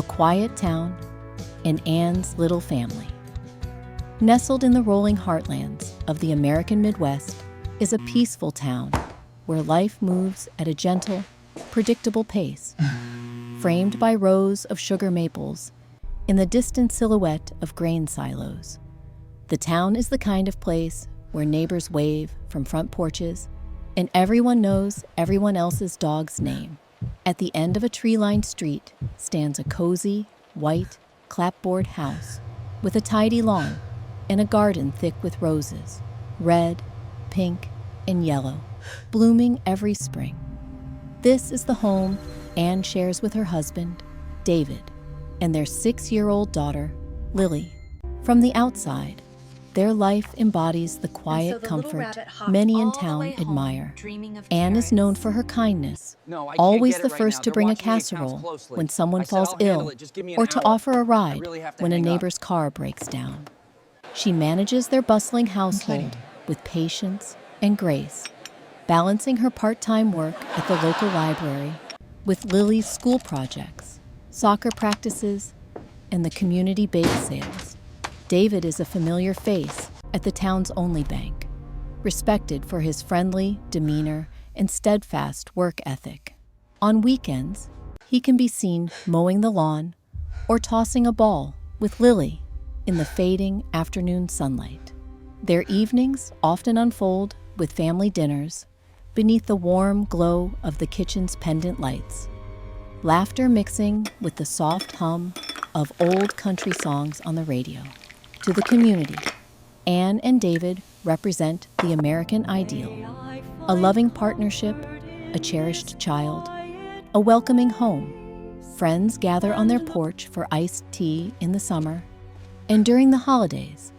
a quiet town, and Anne's little family. Nestled in the rolling heartlands of the American Midwest is a peaceful town where life moves at a gentle, predictable pace, framed by rows of sugar maples in the distant silhouette of grain silos. The town is the kind of place where neighbors wave from front porches and everyone knows everyone else's dog's name. At the end of a tree-lined street stands a cozy, white, clapboard house with a tidy lawn and a garden thick with roses, red, pink, and yellow, blooming every spring. This is the home Anne shares with her husband, David, and their 6-year-old daughter, Lily. From the outside, their life embodies the quiet comfort many in town admire. Anne is known for her kindness, always the first to bring a casserole when someone falls ill or to offer a ride when a neighbor's car breaks down. She manages their bustling household with patience and grace, balancing her part-time work at the local library with Lily's school projects, soccer practices, and the community bake sales. David is a familiar face at the town's only bank, respected for his friendly demeanor and steadfast work ethic. On weekends, he can be seen mowing the lawn or tossing a ball with Lily in the fading afternoon sunlight. Their evenings often unfold with family dinners beneath the warm glow of the kitchen's pendant lights, laughter mixing with the soft hum of old country songs on the radio. To the community, Anne and David represent the American ideal, a loving partnership, a cherished child, a welcoming home. Friends gather on their porch for iced tea in the summer, and during the holidays,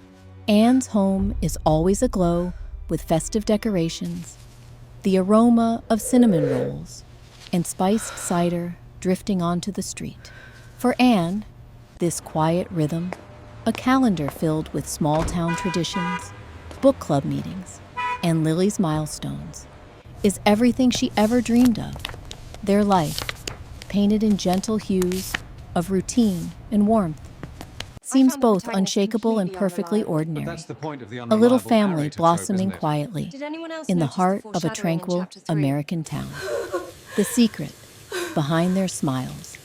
Anne's home is always aglow with festive decorations, the aroma of cinnamon rolls, and spiced cider drifting onto the street. For Anne, this quiet rhythm, a calendar filled with small-town traditions, book club meetings, and Lily's milestones, is everything she ever dreamed of. Their life, painted in gentle hues of routine and warmth, seems both unshakable and perfectly ordinary. A little family blossoming quietly in the heart of a tranquil American town. The secret behind their smiles.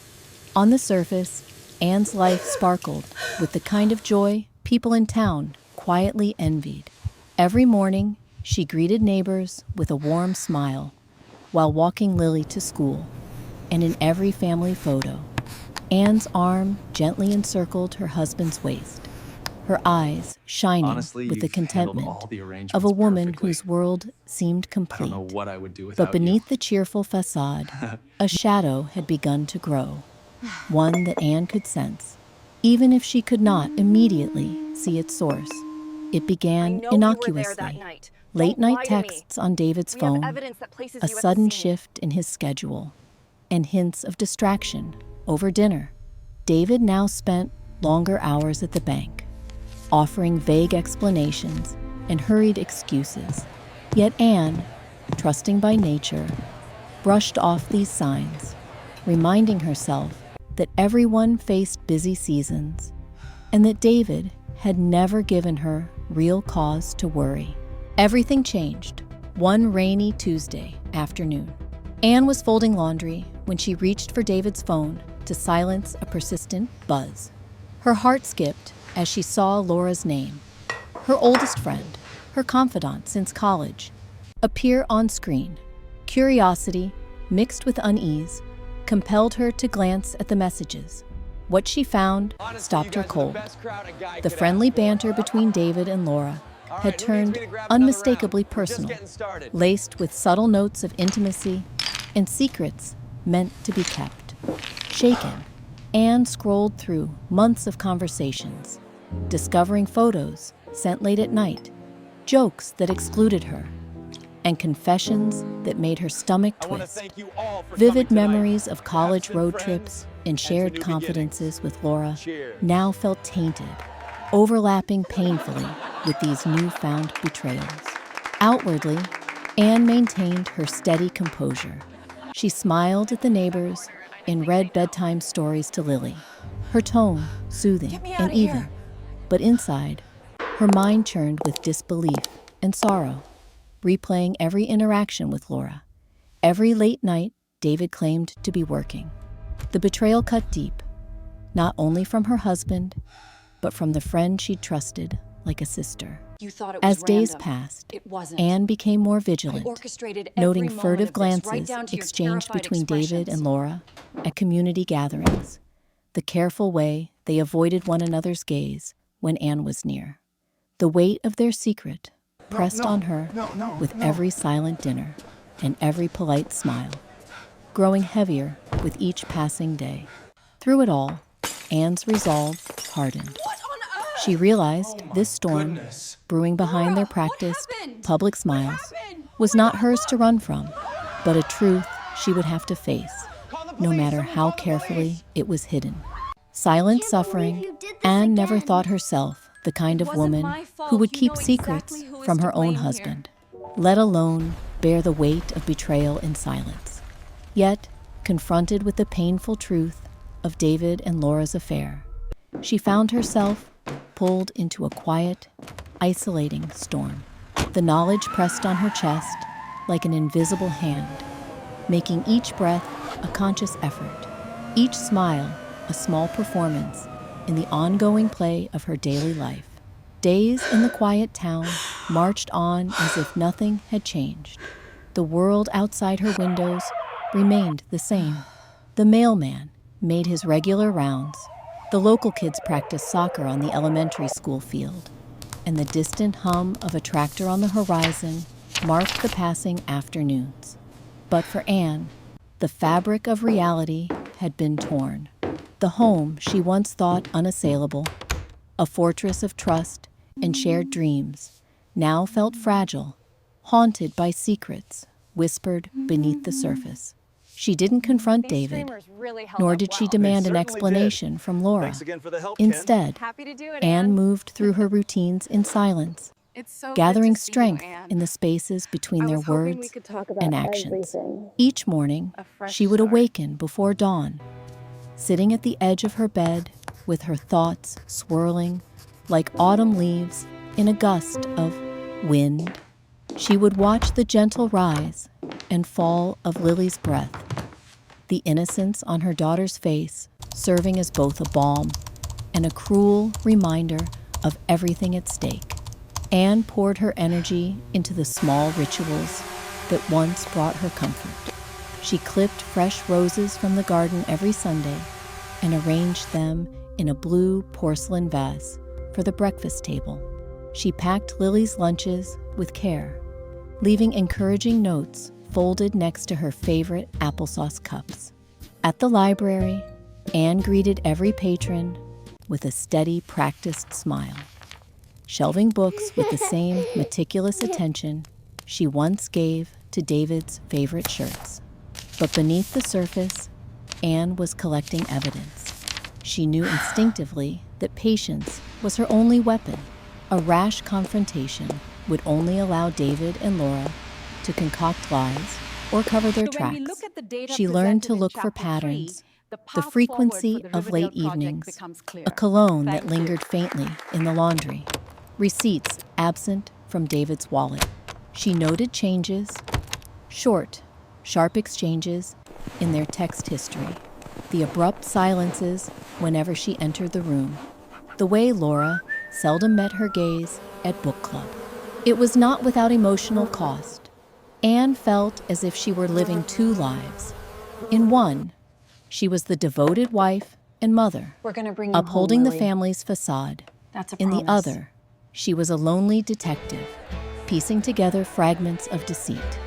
On the surface, Anne's life sparkled with the kind of joy people in town quietly envied. Every morning, she greeted neighbors with a warm smile while walking Lily to school. And in every family photo, Anne's arm gently encircled her husband's waist, her eyes shining with the contentment of a woman whose world seemed complete. But beneath the cheerful facade, a shadow had begun to grow, one that Anne could sense, even if she could not immediately see its source. It began innocuously. Late-night texts on David's phone, a sudden shift in his schedule, and hints of distraction over dinner. David now spent longer hours at the bank, offering vague explanations and hurried excuses. Yet Anne, trusting by nature, brushed off these signs, reminding herself that everyone faced busy seasons and that David had never given her real cause to worry. Everything changed one rainy Tuesday afternoon. Anne was folding laundry when she reached for David's phone to silence a persistent buzz. Her heart skipped as she saw Laura's name, her oldest friend, her confidant since college, appear on screen. Curiosity, mixed with unease, compelled her to glance at the messages. What she found stopped her cold. The friendly banter between David and Laura had turned unmistakably personal, laced with subtle notes of intimacy and secrets meant to be kept. Shaken, Anne scrolled through months of conversations, discovering photos sent late at night, jokes that excluded her, and confessions that made her stomach twist. Vivid memories of college road trips and shared confidences with Laura now felt tainted, overlapping painfully with these newfound betrayals. Outwardly, Anne maintained her steady composure. She smiled at the neighbors and read bedtime stories to Lily, her tone soothing Get me and outta even. here. But inside, her mind churned with disbelief and sorrow, replaying every interaction with Laura. Every late night, David claimed to be working. The betrayal cut deep, not only from her husband, but from the friend she'd trusted like a sister. You thought it was As days random. passed, It wasn't. Anne became more I vigilant, orchestrated noting every moment furtive of this, right glances down to your exchanged terrified between David expressions. and Laura at community gatherings, the careful way they avoided one another's gaze when Anne was near. The weight of their secret pressed on her with every silent dinner and every polite smile, growing heavier with each passing day. Through it all, Anne's resolve hardened. What on earth? She realized this storm, Goodness. brewing behind their Laura, what practiced, happened? public smiles, happened? was not hers to run from, but a truth she would have to face, no matter how carefully it was hidden. Silent suffering, Anne never thought herself the kind of wasn't woman my fault. who would You keep know secrets exactly who is from to her own blame here. husband, let alone bear the weight of betrayal in silence. Yet, confronted with the painful truth of David and Laura's affair, she found herself pulled into a quiet, isolating storm. The knowledge pressed on her chest like an invisible hand, making each breath a conscious effort, each smile a small performance in the ongoing play of her daily life. Days in the quiet town marched on as if nothing had changed. The world outside her windows remained the same. The mailman made his regular rounds. The local kids practiced soccer on the elementary school field, and the distant hum of a tractor on the horizon marked the passing afternoons. But for Anne, the fabric of reality had been torn. The home she once thought unassailable, a fortress of trust and shared dreams, now felt fragile, haunted by secrets whispered beneath the surface. She didn't confront David, nor did she demand an explanation from Laura. Thanks again for the help, Ken. Instead, Happy to do it, Anne moved through her routines in silence, It's so gathering good to see you, strength Anne. in the spaces between I their was hoping we words could talk about and actions. everything. Each morning, A fresh she would start. awaken before dawn, sitting at the edge of her bed with her thoughts swirling like autumn leaves in a gust of wind. She would watch the gentle rise and fall of Lily's breath, the innocence on her daughter's face serving as both a balm and a cruel reminder of everything at stake. Anne poured her energy into the small rituals that once brought her comfort. She clipped fresh roses from the garden every Sunday and arranged them in a blue porcelain vase for the breakfast table. She packed Lily's lunches with care, leaving encouraging notes folded next to her favorite applesauce cups. At the library, Anne greeted every patron with a steady, practiced smile, shelving books with the same meticulous attention she once gave to David's favorite shirts. But beneath the surface, Anne was collecting evidence. She knew instinctively that patience was her only weapon. A rash confrontation would only allow David and Laura to concoct lies or cover their tracks. She learned to look for patterns, the frequency of late evenings, a cologne that lingered faintly in the laundry, receipts absent from David's wallet. She noted changes, short, sharp exchanges in their text history, the abrupt silences whenever she entered the room, the way Laura seldom met her gaze at book club. It was not without emotional cost. Anne felt as if she were living two lives. In one, she was the devoted wife and mother, We're gonna bring you upholding home, the Lily. family's facade. That's a In the promise. other, she was a lonely detective, piecing together fragments of deceit.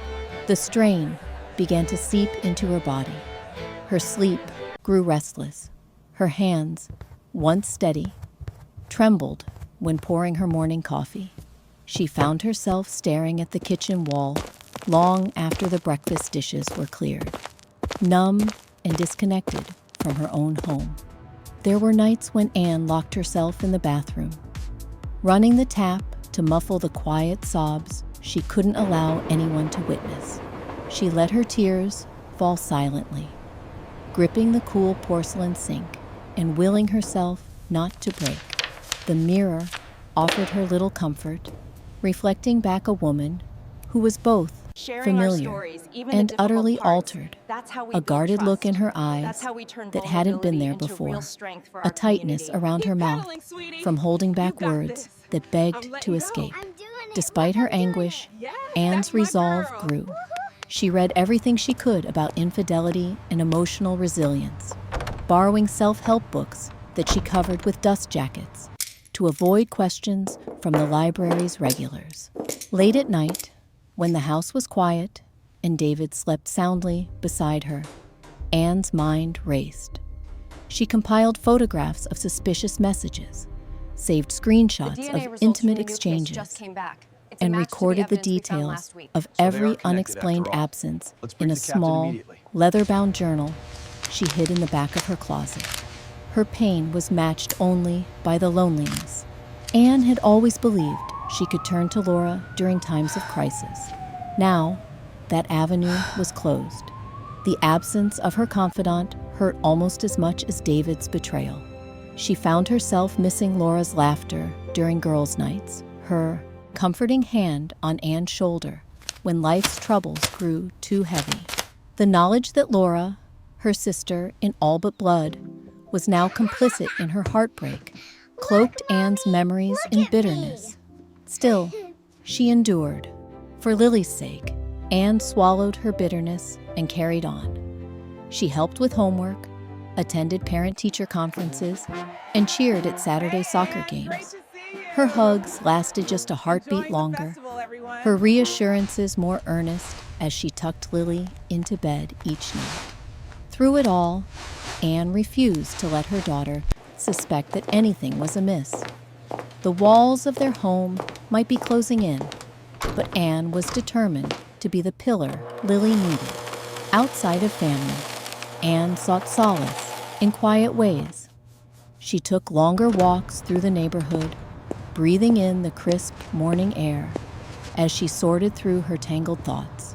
The strain began to seep into her body. Her sleep grew restless. Her hands, once steady, trembled when pouring her morning coffee. She found herself staring at the kitchen wall long after the breakfast dishes were cleared, numb and disconnected from her own home. There were nights when Anne locked herself in the bathroom, running the tap to muffle the quiet sobs she couldn't allow anyone to witness. She let her tears fall silently, gripping the cool porcelain sink and willing herself not to break. The mirror offered her little comfort, reflecting back a woman who was both familiar and utterly altered, a guarded look in her eyes that hadn't been there before, a tightness around her mouth from holding back words that begged to escape. Despite her anguish, Anne's resolve grew. She read everything she could about infidelity and emotional resilience, borrowing self-help books that she covered with dust jackets to avoid questions from the library's regulars. Late at night, when the house was quiet and David slept soundly beside her, Anne's mind raced. She compiled photographs of suspicious messages, saved screenshots of intimate exchanges, and recorded the details of every unexplained absence in a small, leather-bound journal she hid in the back of her closet. Her pain was matched only by the loneliness. Anne had always believed she could turn to Laura during times of crisis. Now, that avenue was closed. The absence of her confidant hurt almost as much as David's betrayal. She found herself missing Laura's laughter during girls' nights, her comforting hand on Anne's shoulder when life's troubles grew too heavy. The knowledge that Laura, her sister in all but blood, was now complicit in her heartbreak cloaked Anne's memories in bitterness. Still, she endured. For Lily's sake, Anne swallowed her bitterness and carried on. She helped with homework, attended parent-teacher conferences, and cheered at Saturday soccer games. Her hugs lasted just a heartbeat longer, her reassurances more earnest as she tucked Lily into bed each night. Through it all, Anne refused to let her daughter suspect that anything was amiss. The walls of their home might be closing in, but Anne was determined to be the pillar Lily needed. Outside of family, Anne sought solace in quiet ways. She took longer walks through the neighborhood, breathing in the crisp morning air as she sorted through her tangled thoughts.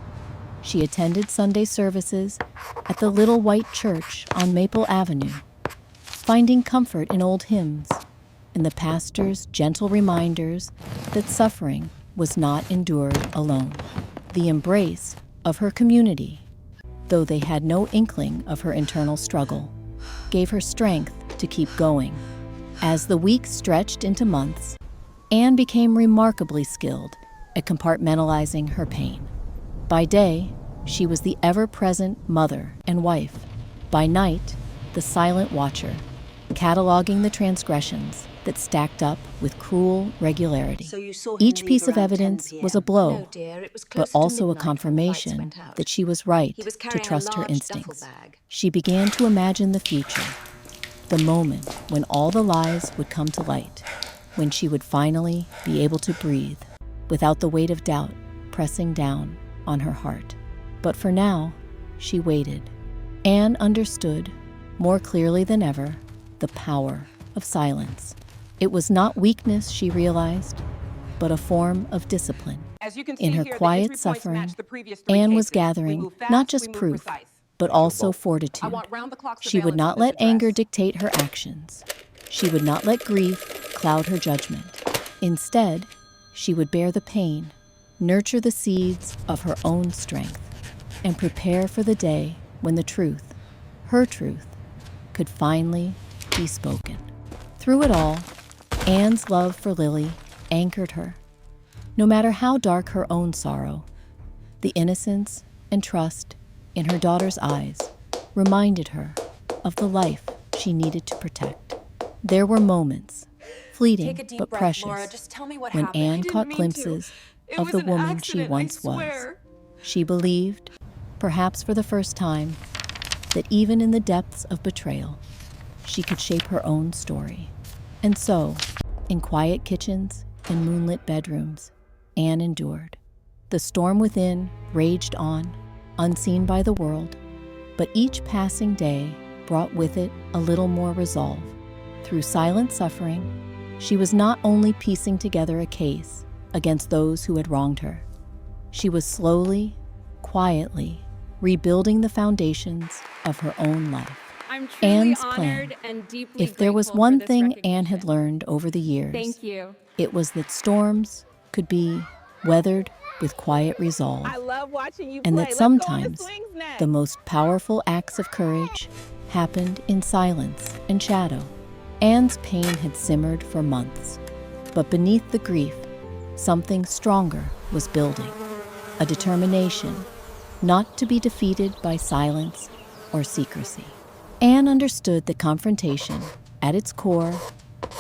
She attended Sunday services at the little white church on Maple Avenue, finding comfort in old hymns and the pastor's gentle reminders that suffering was not endured alone. The embrace of her community, though they had no inkling of her internal struggle, gave her strength to keep going. As the weeks stretched into months, Anne became remarkably skilled at compartmentalizing her pain. By day, she was the ever-present mother and wife. By night, the silent watcher, cataloging the transgressions that stacked up with cruel regularity. Each piece of evidence was a blow, but also a confirmation that she was right to trust her instincts. She began to imagine the future, the moment when all the lies would come to light, when she would finally be able to breathe without the weight of doubt pressing down on her heart. But for now, she waited. Anne understood, more clearly than ever, the power of silence. It was not weakness, she realized, but a form of discipline. In her quiet suffering, Anne was gathering not just proof, but also fortitude. She would not let anger dictate her actions. She would not let grief cloud her judgment. Instead, she would bear the pain, nurture the seeds of her own strength, and prepare for the day when the truth, her truth, could finally be spoken. Through it all, Anne's love for Lily anchored her. No matter how dark her own sorrow, the innocence and trust in her daughter's eyes reminded her of the life she needed to protect. There were moments, fleeting but precious, when Anne caught glimpses of the woman she once was. She believed, perhaps for the first time, that even in the depths of betrayal, she could shape her own story. And so, in quiet kitchens and moonlit bedrooms, Anne endured. The storm within raged on, unseen by the world, but each passing day brought with it a little more resolve. Through silent suffering, she was not only piecing together a case against those who had wronged her. She was slowly, quietly, rebuilding the foundations of her own life. I'm truly Anne's honored plan. and deeply If there was grateful one for this thing Anne had recognition. learned over the years, Thank you. it was that storms could be weathered with quiet resolve, I love watching you and play. that Let's go on the sometimes swings next. the most powerful acts of courage happened in silence and shadow. Anne's pain had simmered for months, but beneath the grief, something stronger was building, a determination not to be defeated by silence or secrecy. Anne understood that confrontation, at its core,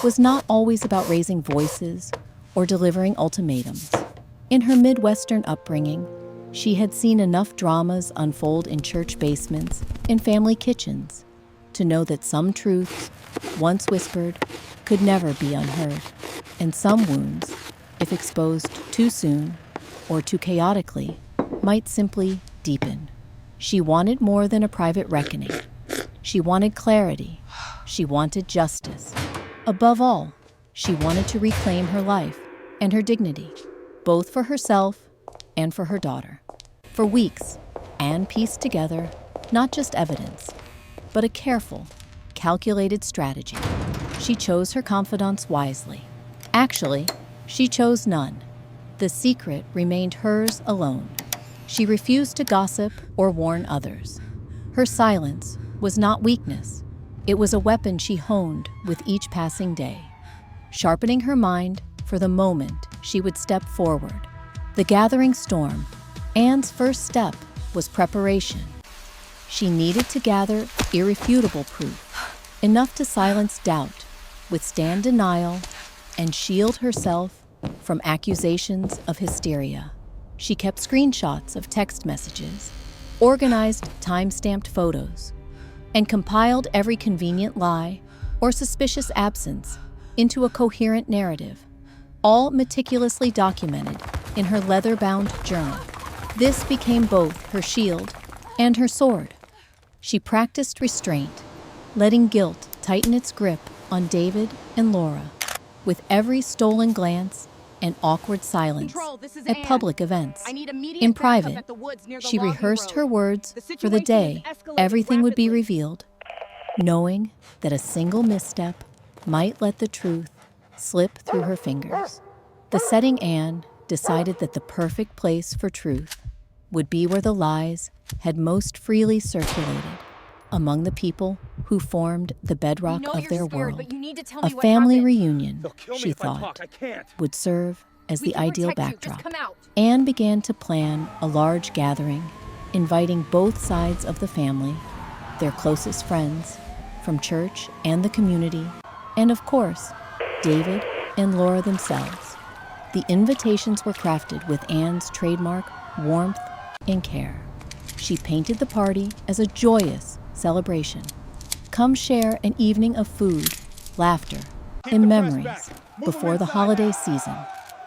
was not always about raising voices or delivering ultimatums. In her Midwestern upbringing, she had seen enough dramas unfold in church basements and family kitchens to know that some truths, once whispered, could never be unheard, and some wounds, if exposed too soon or too chaotically, might simply deepen. She wanted more than a private reckoning. She wanted clarity. She wanted justice. Above all, she wanted to reclaim her life and her dignity, both for herself and for her daughter. For weeks, Anne pieced together not just evidence, but a careful, calculated strategy. She chose her confidants wisely. Actually, she chose none. The secret remained hers alone. She refused to gossip or warn others. Her silence was not weakness. It was a weapon she honed with each passing day, sharpening her mind for the moment she would step forward. The gathering storm, Anne's first step, was preparation. She needed to gather irrefutable proof, enough to silence doubt, withstand denial, and shield herself from accusations of hysteria. She kept screenshots of text messages, organized time-stamped photos, and compiled every convenient lie or suspicious absence into a coherent narrative, all meticulously documented in her leather-bound journal. This became both her shield and her sword. She practiced restraint, letting guilt tighten its grip on David and Laura, with every stolen glance and awkward silence at public events. In private, she rehearsed her words for the day everything would be revealed, knowing that a single misstep might let the truth slip through her fingers. The setting Anne decided that the perfect place for truth would be where the lies had most freely circulated, among the people who formed the bedrock of their world. A family reunion, she thought, would serve as the ideal backdrop. Anne began to plan a large gathering, inviting both sides of the family, their closest friends, from church and the community, and of course, David and Laura themselves. The invitations were crafted with Anne's trademark warmth and care. She painted the party as a joyous celebration. Come share an evening of food, laughter, and memories before the holiday season,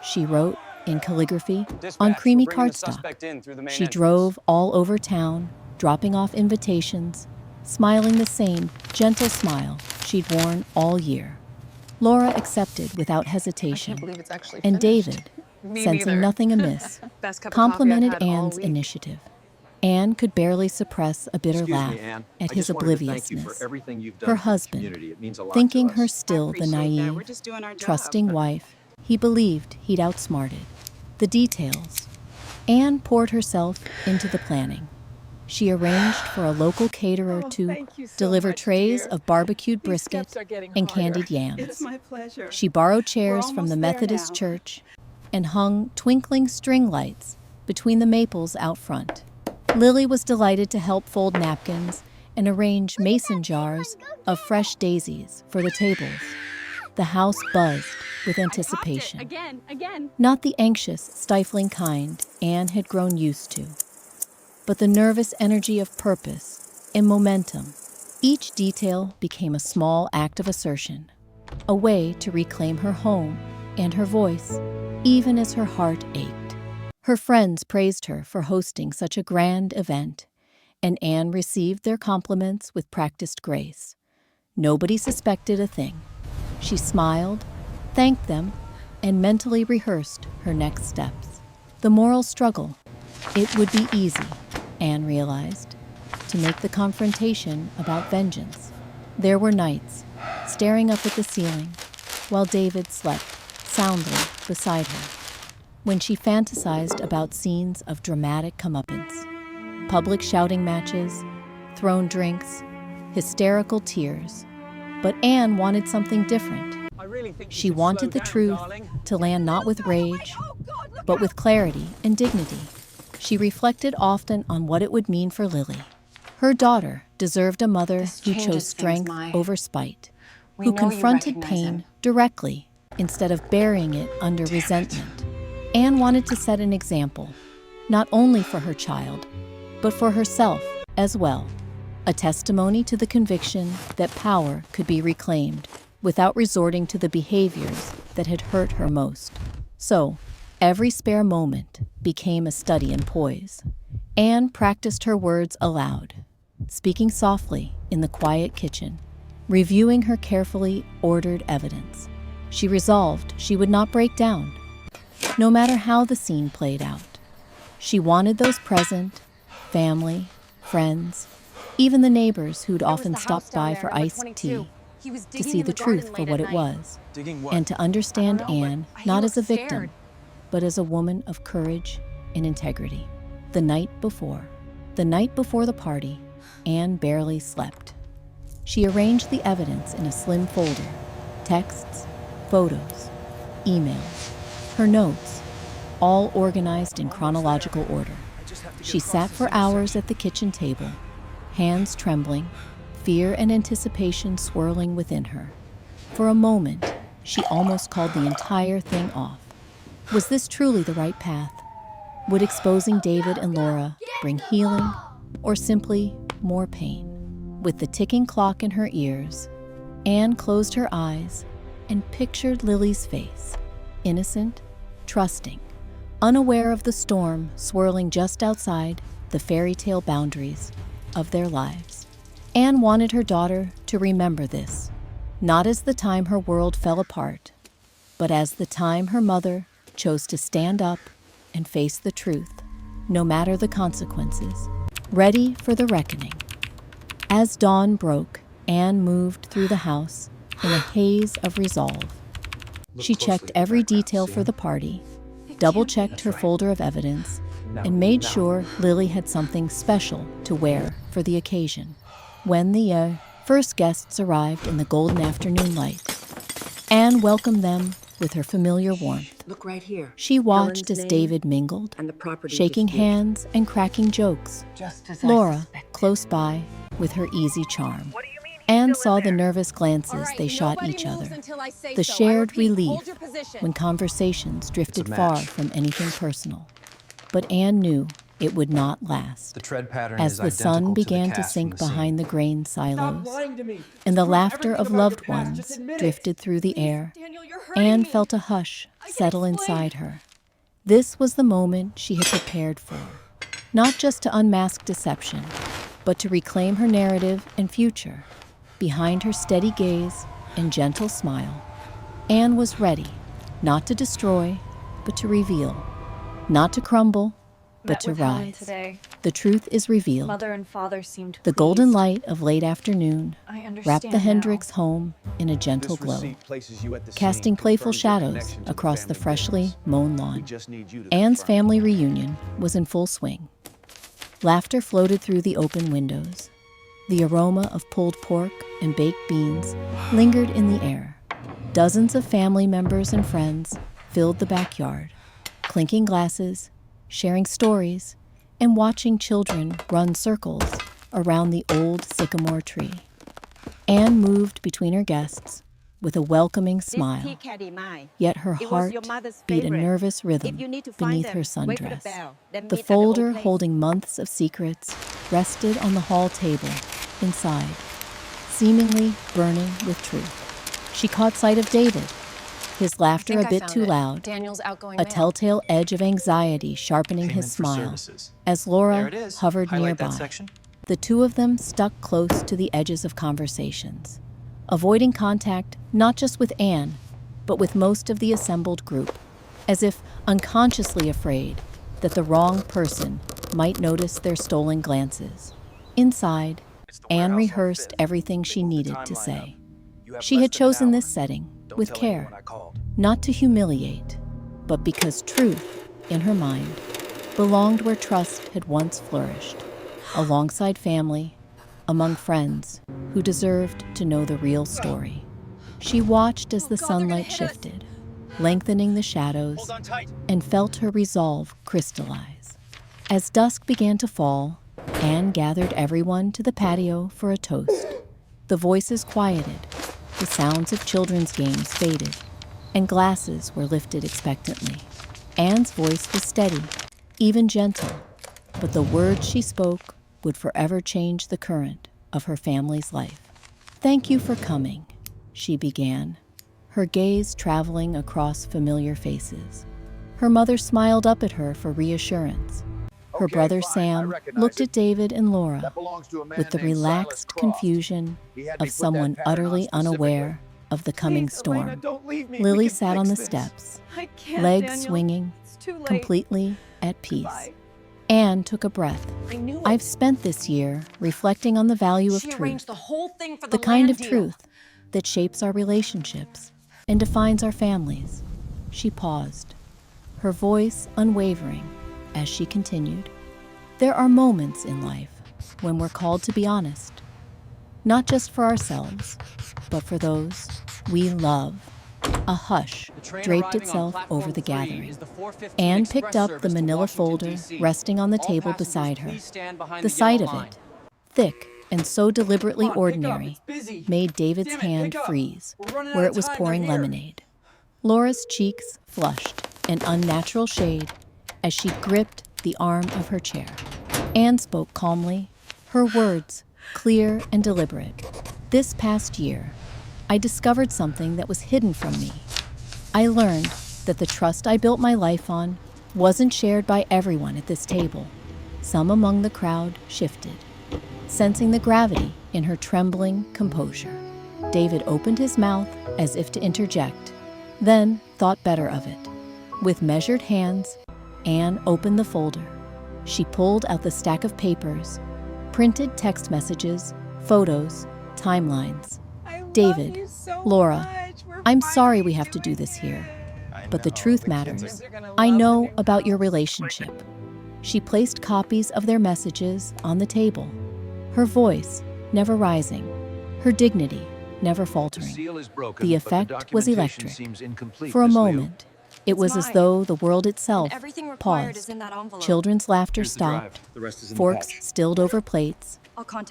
she wrote in calligraphy on creamy cardstock. She drove all over town, dropping off invitations, smiling the same gentle smile she'd worn all year. Laura accepted without hesitation, and David, sensing nothing amiss, complimented Anne's initiative. Anne could barely suppress a bitter laugh at his obliviousness. Her husband, thinking her still the naive, trusting wife he believed he'd outsmarted. The details. Anne poured herself into the planning. She arranged for a local caterer to deliver trays of barbecued brisket and candied yams. It's my pleasure. She borrowed chairs from the Methodist church and hung twinkling string lights between the maples out front. Lily was delighted to help fold napkins and arrange mason jars of fresh daisies for the tables. The house buzzed with anticipation. Again. Not the anxious, stifling kind Anne had grown used to, but the nervous energy of purpose and momentum. Each detail became a small act of assertion, a way to reclaim her home and her voice, even as her heart ached. Her friends praised her for hosting such a grand event, and Anne received their compliments with practiced grace. Nobody suspected a thing. She smiled, thanked them, and mentally rehearsed her next steps. The moral struggle. It would be easy. Anne realized, to make the confrontation about vengeance. There were nights, staring up at the ceiling, while David slept soundly beside her, when she fantasized about scenes of dramatic comeuppance, public shouting matches, thrown drinks, hysterical tears. But Anne wanted something different. She wanted the truth to land not with rage, but with clarity and dignity. She reflected often on what it would mean for Lily. Her daughter deserved a mother who chose strength over spite, who confronted pain directly instead of burying it under resentment. Anne wanted to set an example, not only for her child, but for herself as well. A testimony to the conviction that power could be reclaimed without resorting to the behaviors that had hurt her most. So, every spare moment became a study in poise. Anne practiced her words aloud, speaking softly in the quiet kitchen, reviewing her carefully ordered evidence. She resolved she would not break down, no matter how the scene played out. She wanted those present, family, friends, even the neighbors who'd often stopped by for iced tea, to see the truth for what it was, and to understand Anne not as a victim, but as a woman of courage and integrity. The night before the party, Anne barely slept. She arranged the evidence in a slim folder: texts, photos, emails, her notes, all organized in chronological order. She sat for hours at the kitchen table, hands trembling, fear and anticipation swirling within her. For a moment, she almost called the entire thing off. Was this truly the right path? Would exposing David and Laura bring healing, or simply more pain? With the ticking clock in her ears, Anne closed her eyes and pictured Lily's face, innocent, trusting, unaware of the storm swirling just outside the fairy tale boundaries of their lives. Anne wanted her daughter to remember this, not as the time her world fell apart, but as the time her mother chose to stand up and face the truth, no matter the consequences, ready for the reckoning. As dawn broke, Anne moved through the house in a haze of resolve. She checked every detail for the party, double-checked her folder of evidence, and made sure Lily had something special to wear for the occasion. When the first guests arrived in the golden afternoon light, Anne welcomed them with her familiar warmth. Look right here. She watched as David mingled, shaking hands and cracking jokes. Laura, close by, with her easy charm. Anne saw the nervous glances they shot each other, the shared relief when conversations drifted far from anything personal. But Anne knew it would not last. The tread pattern As is the sun identical to began the to cast sink from the behind the grain silos, and the laughter of loved ones drifted through the air, Anne felt a hush settle inside her. This was the moment she had prepared for, not just to unmask deception, but to reclaim her narrative and future. Behind her steady gaze and gentle smile, Anne was ready, not to destroy, but to reveal, not to crumble, but to rise. The truth is revealed. Mother and father seemed The pleased. golden light of late afternoon I understand wrapped the now. Hendricks home in a gentle glow, casting playful shadows across the freshly mown lawn. Anne's family reunion was in full swing. Laughter floated through the open windows. The aroma of pulled pork and baked beans lingered in the air. Dozens of family members and friends filled the backyard, clinking glasses, sharing stories, and watching children run circles around the old sycamore tree. Anne moved between her guests with a welcoming smile, yet her heart beat a nervous rhythm beneath her sundress. The folder holding months of secrets rested on the hall table inside, seemingly burning with truth. She caught sight of David, his laughter a bit too loud, a telltale edge of anxiety sharpening his smile as Laura hovered nearby. The two of them stuck close to the edges of conversations, avoiding contact not just with Anne, but with most of the assembled group, as if unconsciously afraid that the wrong person might notice their stolen glances. Inside, Anne rehearsed everything she needed to say. She had chosen this setting with care, not to humiliate, but because truth, in her mind, belonged where trust had once flourished, alongside family, among friends who deserved to know the real story. She watched as the sunlight shifted, lengthening the shadows, and felt her resolve crystallize. As dusk began to fall, Anne gathered everyone to the patio for a toast. The voices quieted, the sounds of children's games faded, and glasses were lifted expectantly. Anne's voice was steady, even gentle, but the words she spoke would forever change the current of her family's life. "Thank you for coming," she began, her gaze traveling across familiar faces. Her mother smiled up at her for reassurance. Her brother Sam looked at David and Laura with the relaxed confusion of someone utterly unaware of the coming storm. Lily sat on the steps, legs swinging, completely at peace. Anne took a breath. "I've spent this year reflecting on the value of truth, the kind of truth that shapes our relationships and defines our families." She paused, her voice unwavering as she continued. "There are moments in life when we're called to be honest, not just for ourselves, but for those we love." A hush draped itself over the gathering. Anne picked up the manila folder resting on the table beside her. The sight of it, thick and so deliberately ordinary, made David's hand freeze where it was pouring lemonade. Laura's cheeks flushed an unnatural shade as she gripped the arm of her chair. Anne spoke calmly, her words clear and deliberate. "This past year, I discovered something that was hidden from me. I learned that the trust I built my life on wasn't shared by everyone at this table." Some among the crowd shifted, sensing the gravity in her trembling composure. David opened his mouth as if to interject, then thought better of it. With measured hands, Anne opened the folder. She pulled out the stack of papers, printed text messages, photos, timelines. "David, Laura, I'm sorry we have to do this here, but the truth matters. I know about your relationship." She placed copies of their messages on the table, her voice never rising, her dignity never faltering. The effect was electric. For a moment, it was as though the world itself paused. Children's laughter stopped, forks stilled over plates,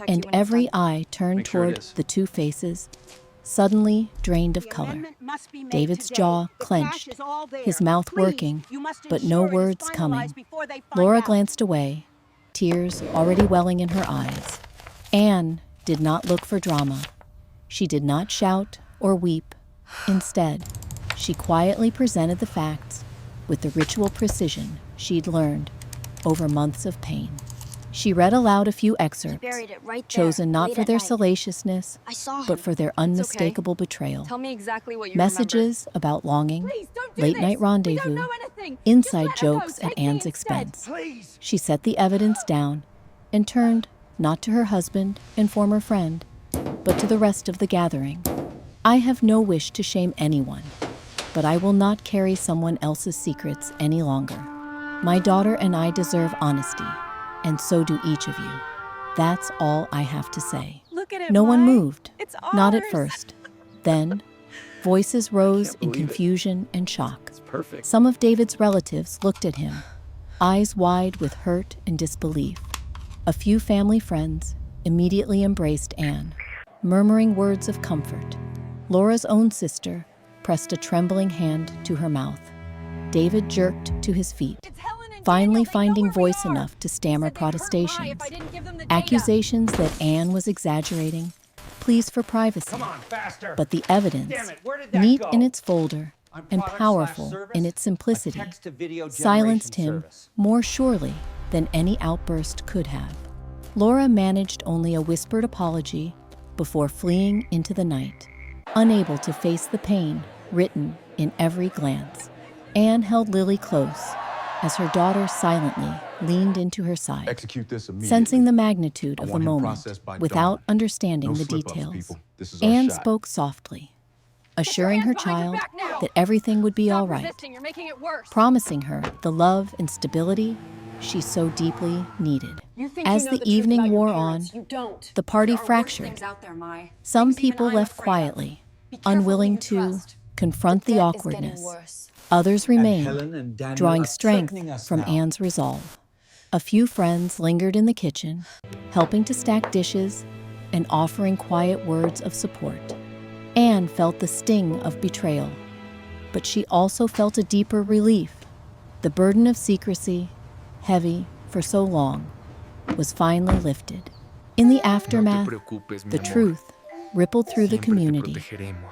and every eye turned toward the two faces, suddenly drained of color. David's jaw clenched, his mouth working, but no words coming. Laura glanced away, tears already welling in her eyes. Anne did not look for drama. She did not shout or weep. Instead, she quietly presented the facts with the ritual precision she'd learned over months of pain. She read aloud a few excerpts, chosen not for their salaciousness, but for their unmistakable betrayal. Tell me exactly what you Messages about longing, late-night rendezvous, inside jokes at Anne's expense. She set the evidence down and turned not to her husband and former friend, but to the rest of the gathering. "I have no wish to shame anyone, but I will not carry someone else's secrets any longer. My daughter and I deserve honesty, and so do each of you. That's all I have to say." No one moved, not at first. Then, voices rose in confusion and shock. Some of David's relatives looked at him, eyes wide with hurt and disbelief. A few family friends immediately embraced Anne, murmuring words of comfort. Laura's own sister pressed a trembling hand to her mouth. David jerked to his feet, finally finding voice enough to stammer protestations, accusations that Anne was exaggerating, pleas for privacy. But the evidence, neat in its folder and powerful in its simplicity, silenced him more surely than any outburst could have. Laura managed only a whispered apology before fleeing into the night, unable to face the pain written in every glance. Anne held Lily close as her daughter silently leaned into her side, Execute this immediately. sensing the magnitude I of the want him moment processed by without dawn. understanding No the slip-ups, details. people. This is our Anne shot. spoke softly, assuring her hands behind your child back now. that everything would be Stop all right, resisting. You're making it worse. promising her the love and stability she so deeply needed. You think As you know the the truth evening about your wore on, parents. You don't. the party There are worse fractured. things out there, Mai. Some Things even people I'm left afraid of. quietly, Be careful who unwilling you to trust. confront the debt is getting awkwardness. worse. Others Helen remained, and Daniel drawing are strength threatening us from now. Anne's resolve. A few friends lingered in the kitchen, helping to stack dishes and offering quiet words of support. Anne felt the sting of betrayal, but she also felt a deeper relief. The burden of secrecy, heavy for so long, was finally lifted. In the aftermath, the truth rippled through the community.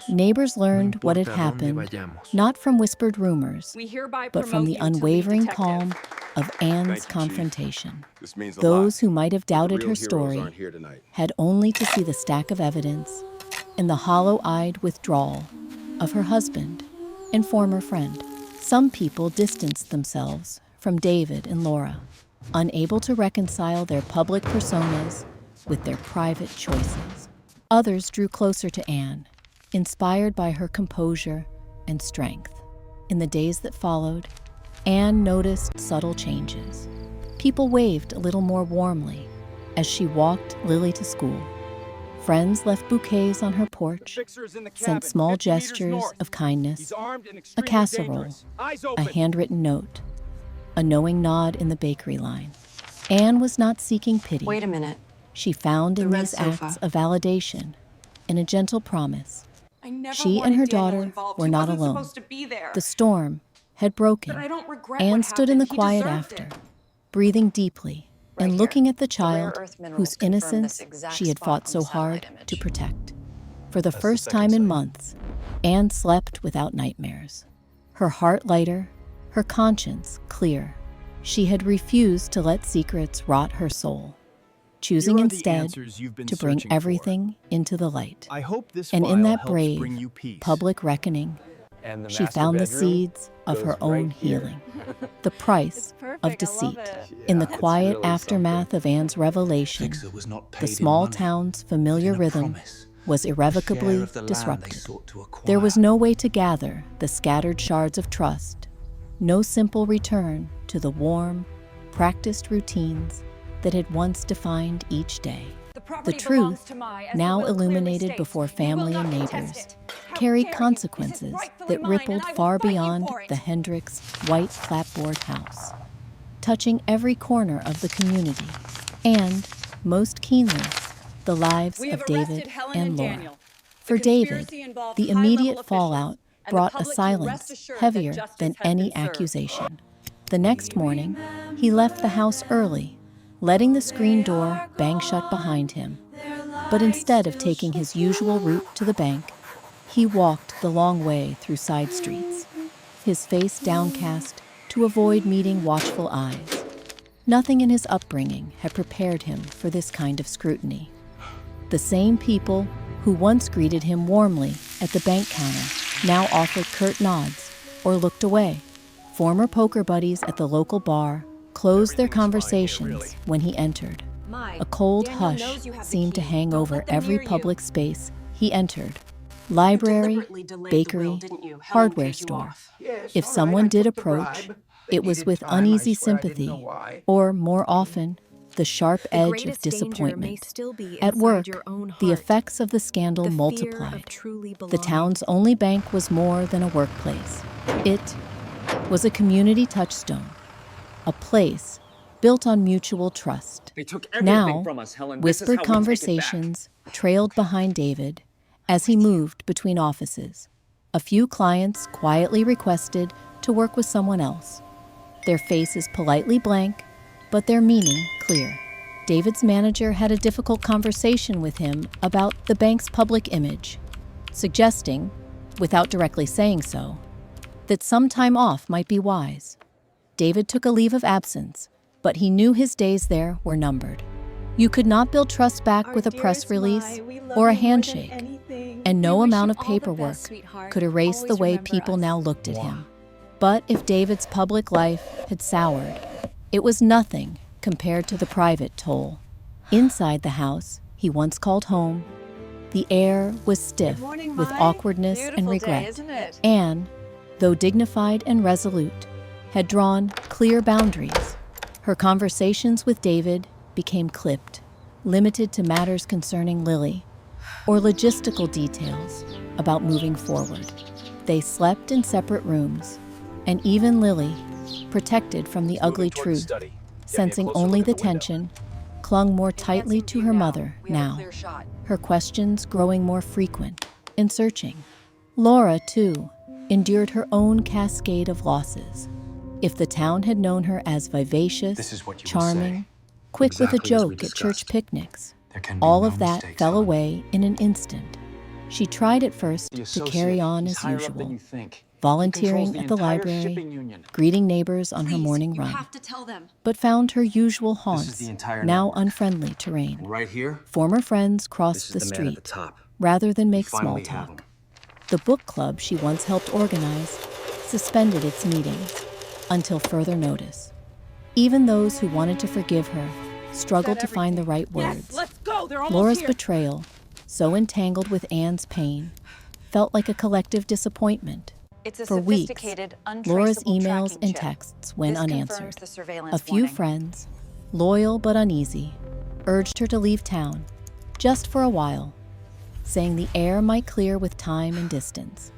Neighbors learned what had happened, not from whispered rumors, We hereby but from promote the you to lead unwavering detective. calm of Anne's Thank you, Chief. confrontation. This means a Those lot. who might have The doubted real her heroes story aren't here tonight. had only to see the stack of evidence and the hollow-eyed withdrawal of her husband and former friend. Some people distanced themselves from David and Laura, unable to reconcile their public personas with their private choices. Others drew closer to Anne, inspired by her composure and strength. In the days that followed, Anne noticed subtle changes. People waved a little more warmly as she walked Lily to school. Friends left bouquets on her porch, sent small gestures of kindness, a casserole, a handwritten note, a knowing nod in the bakery line. Anne was not seeking pity. Wait a minute. She found in The red these sofa. acts a validation and a gentle promise. I never She and wanted her Daniel daughter involved. were He not wasn't alone. supposed to be there. The storm had broken. But I don't regret Anne what stood in the happened. He quiet deserved after, it. breathing deeply Right and here. looking at the The rare child earth minerals whose confirm innocence this exact she had spot fought on so the hard satellite to image. protect. For the That's the first second time in site. months, Anne slept without nightmares. Her heart lighter, her conscience clear. She had refused to let secrets rot her soul, choosing Here are the instead answers you've been to bring searching for. everything into the light. I hope this And file in that helps brave, bring you peace. public reckoning, And the she master found the bedroom seeds of her goes own right here. healing. The price perfect. of I deceit. love it. In the Yeah, it's quiet really aftermath of Anne's revelation, Fixer was not paid the in small money, town's but familiar in a rhythm promise. was A share irrevocably of the land they disrupted. sought to acquire. There was no way to gather the scattered shards of trust, no simple return to the warm, practiced routines that had once defined each day. The truth, now illuminated before family and neighbors, carried consequences that rippled far beyond the Hendricks' white clapboard house, touching every corner of the community, and, most keenly, the lives of David and Laura. For David, the immediate fallout brought a silence heavier than any accusation. The next morning, he left the house early, letting the screen door bang shut behind him. But instead of taking his usual route to the bank, he walked the long way through side streets, his face downcast to avoid meeting watchful eyes. Nothing in his upbringing had prepared him for this kind of scrutiny. The same people who once greeted him warmly at the bank counter now offered curt nods or looked away. Former poker buddies at the local bar closed their conversations when he entered. A cold hush seemed to hang over every public space he entered. Library, bakery, hardware store. If someone did approach, it was with uneasy sympathy, or more often, the sharp edge of disappointment. At work, the effects of the scandal multiplied. The town's only bank was more than a workplace. It was a community touchstone, a place built on mutual trust. They took everything Now, from us, Helen. This is how whispered we take it back. conversations trailed behind David as he moved between offices. A few clients quietly requested to work with someone else, their faces politely blank, but their meaning clear. David's manager had a difficult conversation with him about the bank's public image, suggesting, without directly saying so, that some time off might be wise. David took a leave of absence, but he knew his days there were numbered. You could not build trust back with a press release or a handshake, and no amount of paperwork could erase the way people now looked at him. But if David's public life had soured, It was nothing compared to the private toll. Inside the house he once called home, the air was stiff with awkwardness and regret. Anne, though dignified and resolute, had drawn clear boundaries. Her conversations with David became clipped, limited to matters concerning Lily, or logistical details about moving forward. They slept in separate rooms, and even Lily, protected from the ugly truth, sensing only the tension, clung more tightly to her mother now, her questions growing more frequent and searching. Laura, too, endured her own cascade of losses. If the town had known her as vivacious, charming, quick with a joke at church picnics, all of that fell away in an instant. She tried at first to carry on as usual, volunteering at the library, greeting neighbors on her morning run, but found her usual haunts now unfriendly terrain. Right here, former friends crossed the street rather than make small talk. The book club she once helped organize suspended its meetings until further notice. Even those who wanted to forgive her struggled to find the right words. Let's go. They're almost Laura's here. betrayal, so entangled with Anne's pain, felt like a collective disappointment. It's a For weeks, sophisticated, Laura's untraceable emails tracking and chip. texts went This unanswered. confirms the surveillance A few warning. friends, loyal but uneasy, urged her to leave town, just for a while, saying the air might clear with time and distance.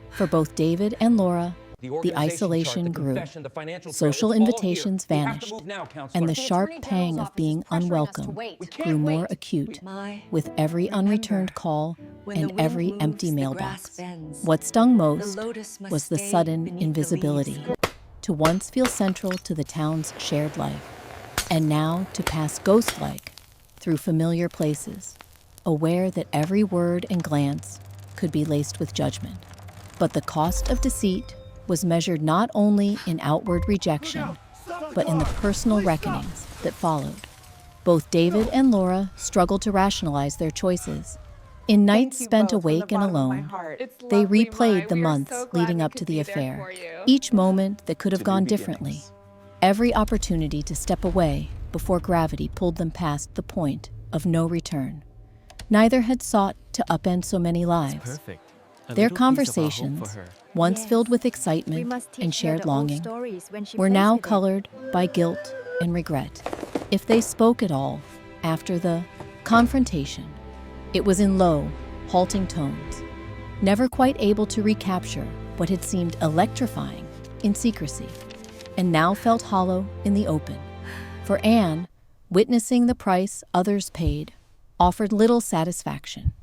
For both David and Laura, the isolation grew. Social invitations vanished, and the sharp pang of being unwelcome grew more acute with every unreturned call and every empty mailbox. What stung most was the sudden invisibility, to once feel central to the town's shared life, and now to pass ghost-like through familiar places, aware that every word and glance could be laced with judgment. But the cost of deceit was measured not only in outward rejection, but in the personal reckonings that followed. Both David and Laura struggled to rationalize their choices. In nights spent awake and alone, they replayed the months leading up to the affair, each moment that could have gone differently, every opportunity to step away before gravity pulled them past the point of no return. Neither had sought to upend so many lives. Their conversations, once filled with excitement and shared longing, were now colored by guilt and regret. If they spoke at all after the confrontation, it was in low, halting tones, never quite able to recapture what had seemed electrifying in secrecy, and now felt hollow in the open. For Anne, witnessing the price others paid offered little satisfaction.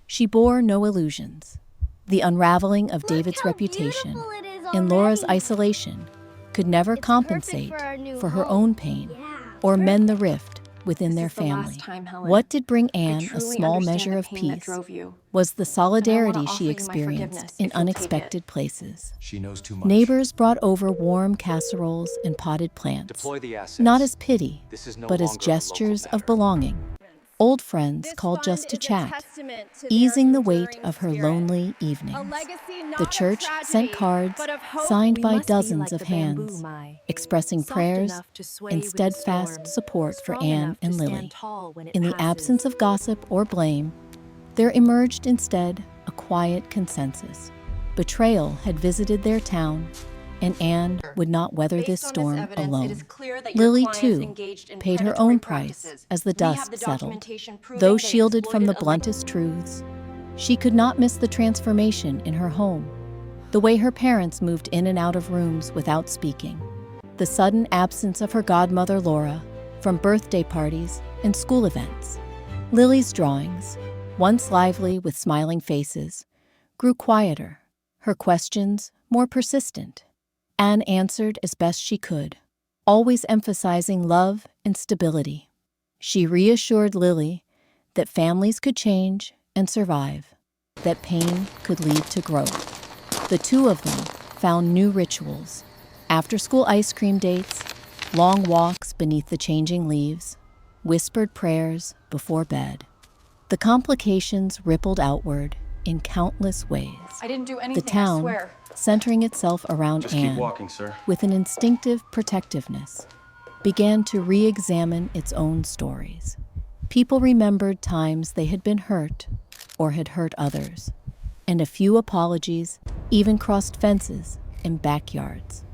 She bore no illusions. The unraveling of David's reputation and Laura's isolation could never compensate for her own pain or mend the rift within their family. What did bring Anne a small measure of peace was the solidarity she experienced in unexpected places. she knows too much. Neighbors brought over warm casseroles and potted plants, Deploy the assets. not as pity, This is no but as longer a local gestures matter. of belonging. Old friends called just to chat, easing the weight of her lonely evenings. The church sent cards signed by dozens of hands, expressing prayers and steadfast support for Anne and Lily. In the absence of gossip or blame, there emerged instead a quiet consensus. Betrayal had visited their town, and Anne would not weather this storm alone. Lily, too, paid her own price as the dust settled. Though shielded from the bluntest truths, she could not miss the transformation in her home, the way her parents moved in and out of rooms without speaking, the sudden absence of her godmother Laura from birthday parties and school events. Lily's drawings, once lively with smiling faces, grew quieter, her questions more persistent. Anne answered as best she could, always emphasizing love and stability. She reassured Lily that families could change and survive, that pain could lead to growth. The two of them found new rituals, after-school ice cream dates, long walks beneath the changing leaves, whispered prayers before bed. The complications rippled outward in countless ways. I didn't do anything, The town, I swear. centering itself around Just Anne keep walking, sir. with an instinctive protectiveness, began to re-examine its own stories. People remembered times they had been hurt or had hurt others, and a few apologies even crossed fences and backyards.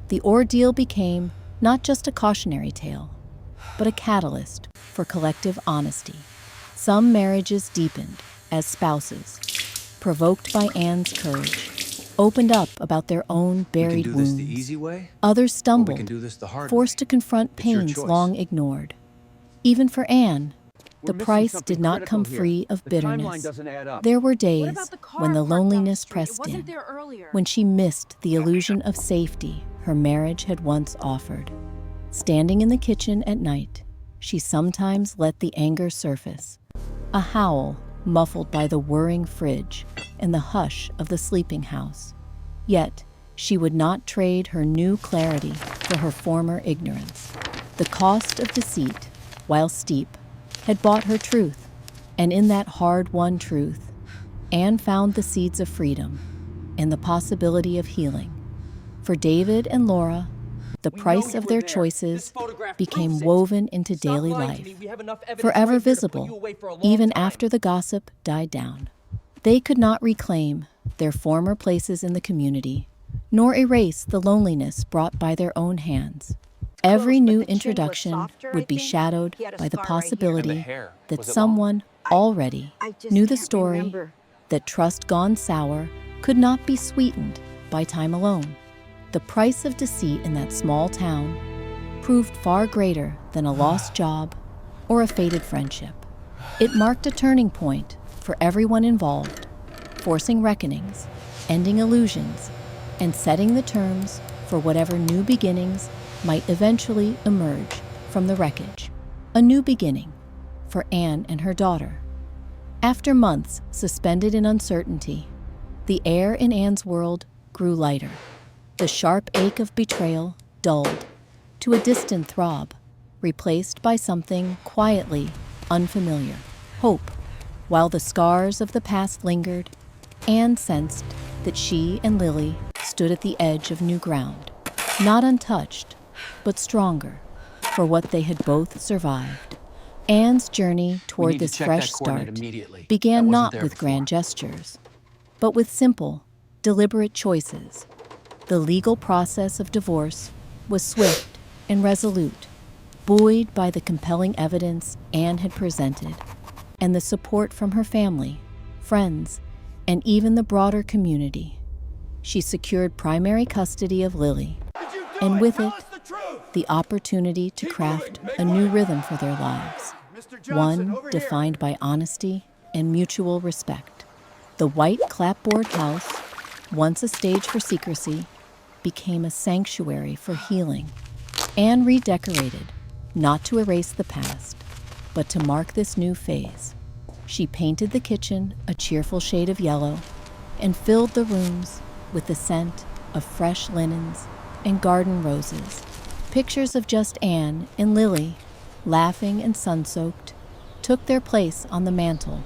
The ordeal became not just a cautionary tale, but a catalyst for collective honesty. Some marriages deepened as spouses, provoked by Anne's courage, opened up about their own buried wounds. We can do this the easy way, Others or we stumbled, can do this the hard forced way. to confront It's your pains choice. long ignored. Even for Anne, the We're missing price something did not critical come here. free of The bitterness. timeline doesn't add up. There were What days about the car when the parked down loneliness street? pressed It wasn't in, there earlier. when she missed the illusion of safety her marriage had once offered. Standing in the kitchen at night, she sometimes let the anger surface, a howl muffled by the whirring fridge and the hush of the sleeping house. Yet, she would not trade her new clarity for her former ignorance. The cost of deceit, while steep, had bought her truth, and in that hard-won truth, Anne found the seeds of freedom and the possibility of healing. For David and Laura, the price of their choices became woven into daily life, forever visible, even after the gossip died down. They could not reclaim their former places in the community, nor erase the loneliness brought by their own hands. Every new introduction would be shadowed by the possibility that someone already knew the story, that trust gone sour could not be sweetened by time alone. The price of deceit in that small town proved far greater than a lost job or a fated friendship. It marked a turning point for everyone involved, forcing reckonings, ending illusions, and setting the terms for whatever new beginnings might eventually emerge from the wreckage. A new beginning for Anne and her daughter. After months suspended in uncertainty, the air in Anne's world grew lighter. The sharp ache of betrayal dulled to a distant throb, replaced by something quietly unfamiliar, hope. While the scars of the past lingered, Anne sensed that she and Lily stood at the edge of new ground, not untouched, but stronger for what they had both survived. Anne's journey toward this fresh start began not with grand gestures, but with simple, deliberate choices. The legal process of divorce was swift and resolute, buoyed by the compelling evidence Anne had presented and the support from her family, friends, and even the broader community. She secured primary custody of Lily, and with it, the opportunity to craft a new rhythm for their lives, one defined by honesty and mutual respect. The white clapboard house, once a stage for secrecy, became a sanctuary for healing. Anne redecorated, not to erase the past, but to mark this new phase. She painted the kitchen a cheerful shade of yellow and filled the rooms with the scent of fresh linens and garden roses. Pictures of just Anne and Lily, laughing and sun-soaked, took their place on the mantel,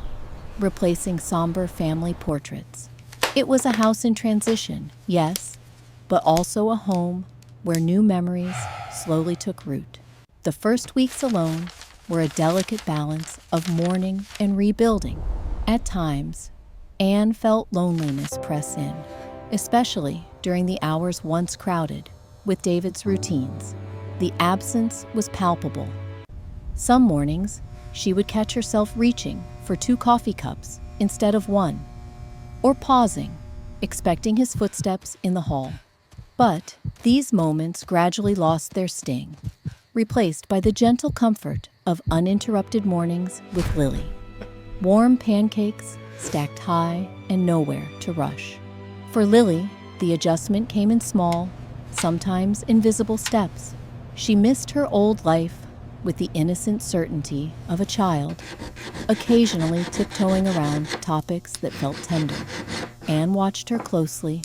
replacing somber family portraits. It was a house in transition, yes, but also a home where new memories slowly took root. The first weeks alone were a delicate balance of mourning and rebuilding. At times, Anne felt loneliness press in, especially during the hours once crowded with David's routines. The absence was palpable. Some mornings, she would catch herself reaching for 2 coffee cups instead of 1, or pausing, expecting his footsteps in the hall. But these moments gradually lost their sting, replaced by the gentle comfort of uninterrupted mornings with Lily. Warm pancakes stacked high and nowhere to rush. For Lily, the adjustment came in small, sometimes invisible steps. She missed her old life with the innocent certainty of a child, occasionally tiptoeing around topics that felt tender. Anne watched her closely,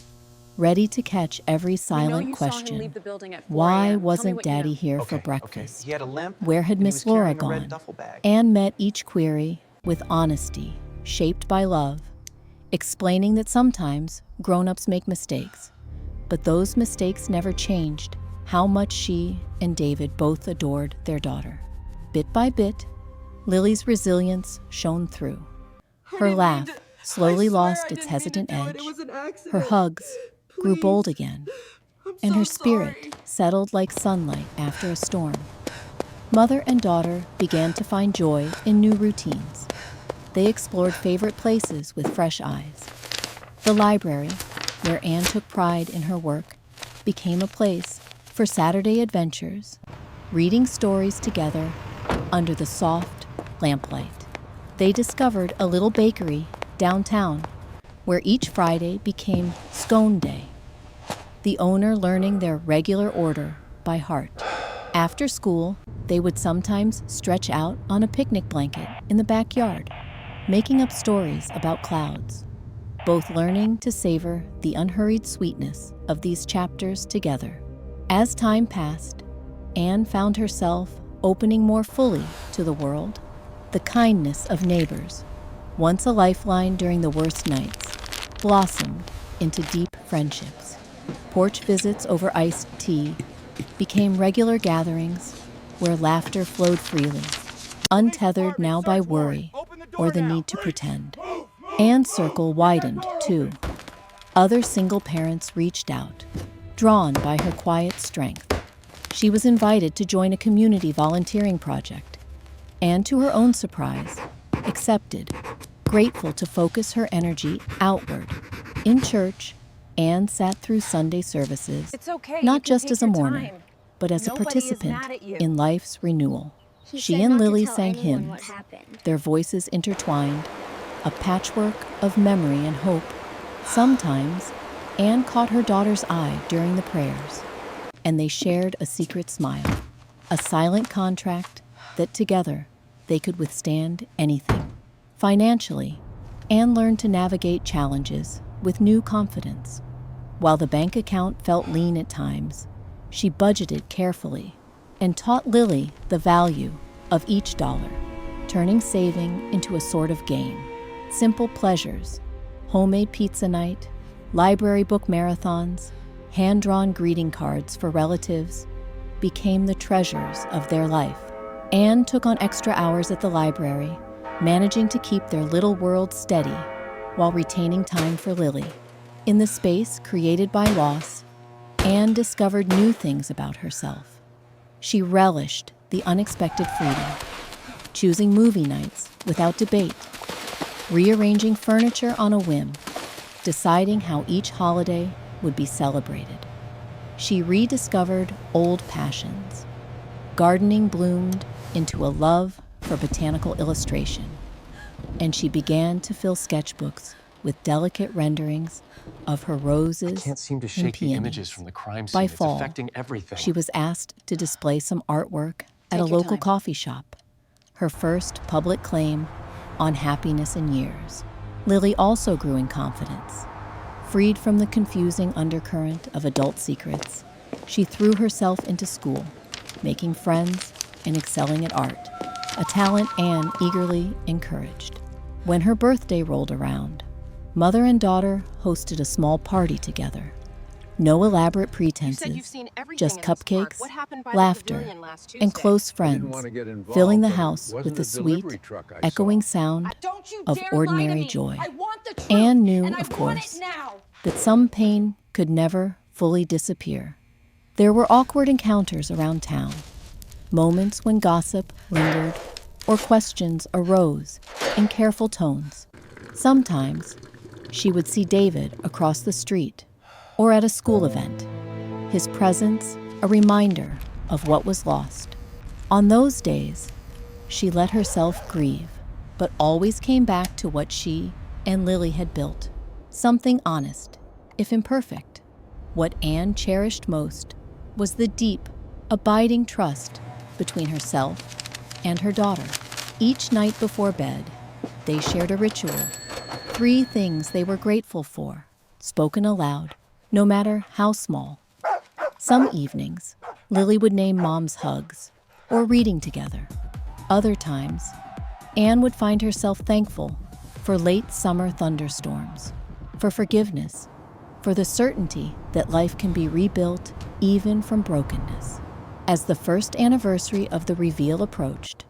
ready to catch every silent question. Why wasn't Daddy here for breakfast? He had a limp. Where had and he Miss was Laura carrying a red gone? duffel bag. Anne met each query with honesty, shaped by love, explaining that sometimes grown-ups make mistakes, but those mistakes never changed how much she and David both adored their daughter. Bit by bit, Lily's resilience shone through. Her laugh slowly lost its hesitant edge. Her hugs grew bold again, and her spirit settled like sunlight after a storm. Mother and daughter began to find joy in new routines. They explored favorite places with fresh eyes. The library, where Anne took pride in her work, became a place for Saturday adventures, reading stories together under the soft lamplight. They discovered a little bakery downtown where each Friday became scone day, the owner learning their regular order by heart. After school, they would sometimes stretch out on a picnic blanket in the backyard, making up stories about clouds, both learning to savor the unhurried sweetness of these chapters together. As time passed, Anne found herself opening more fully to the world. The kindness of neighbors, once a lifeline during the worst nights, blossomed into deep friendships. Porch visits over iced tea became regular gatherings where laughter flowed freely, untethered now by worry or the need to pretend. Anne's circle widened, too. Other single parents reached out, drawn by her quiet strength. She was invited to join a community volunteering project, and to her own surprise, accepted, grateful to focus her energy outward. In church, Anne sat through Sunday services, It's okay. not you can just take as a your mourner, time. but as a Nobody is participant mad at you. in life's renewal. He She said and not to Lily tell sang anyone what hymns, happened. their voices intertwined, a patchwork of memory and hope. Sometimes, Anne caught her daughter's eye during the prayers, and they shared a secret smile, a silent contract that together they could withstand anything. Financially, Anne learned to navigate challenges with new confidence. While the bank account felt lean at times, she budgeted carefully and taught Lily the value of each dollar, turning saving into a sort of game. Simple pleasures, homemade pizza night, library book marathons, hand-drawn greeting cards for relatives, became the treasures of their life. Anne took on extra hours at the library, managing to keep their little world steady while retaining time for Lily. In the space created by loss, Anne discovered new things about herself. She relished the unexpected freedom, choosing movie nights without debate, rearranging furniture on a whim, deciding how each holiday would be celebrated. She rediscovered old passions. Gardening bloomed into a love for botanical illustration, and she began to fill sketchbooks with delicate renderings of her roses Can't seem to and shake the peonies. images from the crime By scene. It's fall, affecting everything. she was asked to display some artwork at Take a your local time. coffee shop, her first public claim on happiness in years. Lily also grew in confidence. Freed from the confusing undercurrent of adult secrets, she threw herself into school, making friends and excelling at art, a talent Anne eagerly encouraged. When her birthday rolled around, mother and daughter hosted a small party together. No elaborate You said you've pretenses, seen everything just in this park. cupcakes, What happened by the laughter, pavilion last and Tuesday? close I didn't friends, want to get involved, filling the but it house with wasn't the a sweet, delivery truck I echoing saw. sound Don't you of dare lie to ordinary me. joy. I want the truth, Anne knew, and I of want course, it now. that some pain could never fully disappear. There were awkward encounters around town, moments when gossip lingered or questions arose in careful tones. Sometimes she would see David across the street or at a school event, his presence a reminder of what was lost. On those days, she let herself grieve, but always came back to what she and Lily had built, something honest, if imperfect. What Anne cherished most was the deep, abiding trust between herself and her daughter. Each night before bed, they shared a ritual, 3 things they were grateful for, spoken aloud, no matter how small. Some evenings, Lily would name Mom's hugs or reading together. Other times, Anne would find herself thankful for late summer thunderstorms, for forgiveness, for the certainty that life can be rebuilt even from brokenness. As the first anniversary of the reveal approached,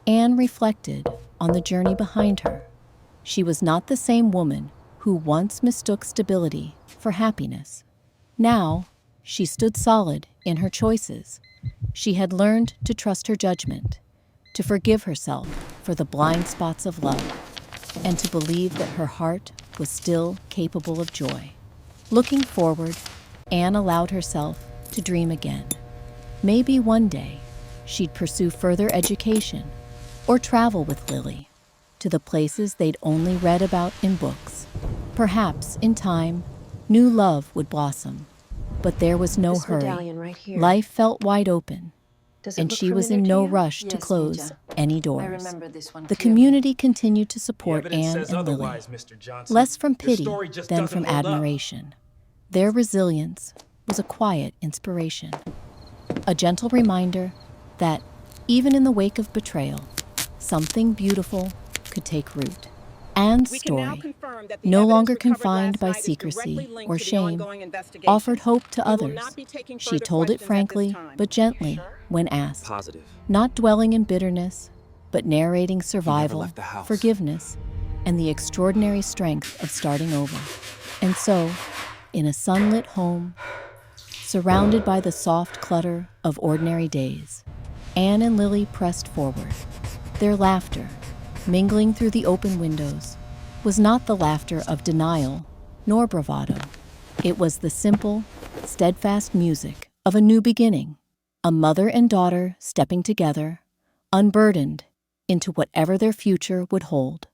Anne reflected on the journey behind her. She was not the same woman who once mistook stability for happiness. Now, she stood solid in her choices. She had learned to trust her judgment, to forgive herself for the blind spots of love, and to believe that her heart was still capable of joy. Looking forward, Anne allowed herself to dream again. Maybe one day, she'd pursue further education or travel with Lily to the places they'd only read about in books. Perhaps, in time, new love would blossom. But there was no This hurry. medallion right here. Life felt wide open, Does it and look she was familiar in to no you? rush to Yes, close Nita. any I doors. remember this one The clearly. community continued to The support evidence Anne says and Lily, otherwise, Mr. Johnson. less from Your pity story just than doesn't from hold up. admiration. Their resilience was a quiet inspiration, a gentle reminder that, even in the wake of betrayal, something beautiful could take root. Anne's We can now story, confirm that the no evidence longer recovered confined last by night is secrecy directly linked or to the shame, ongoing investigation. offered hope to We will others. not be taking She further told it questions at this frankly time. but gently when asked, Positive. not dwelling in bitterness, but narrating survival, left the house. forgiveness, and the extraordinary strength of starting over. And so, in a sunlit home, surrounded by the soft clutter of ordinary days, Anne and Lily pressed forward. Their laughter, mingling through the open windows, was not the laughter of denial nor bravado. It was the simple, steadfast music of a new beginning, a mother and daughter stepping together, unburdened, into whatever their future would hold.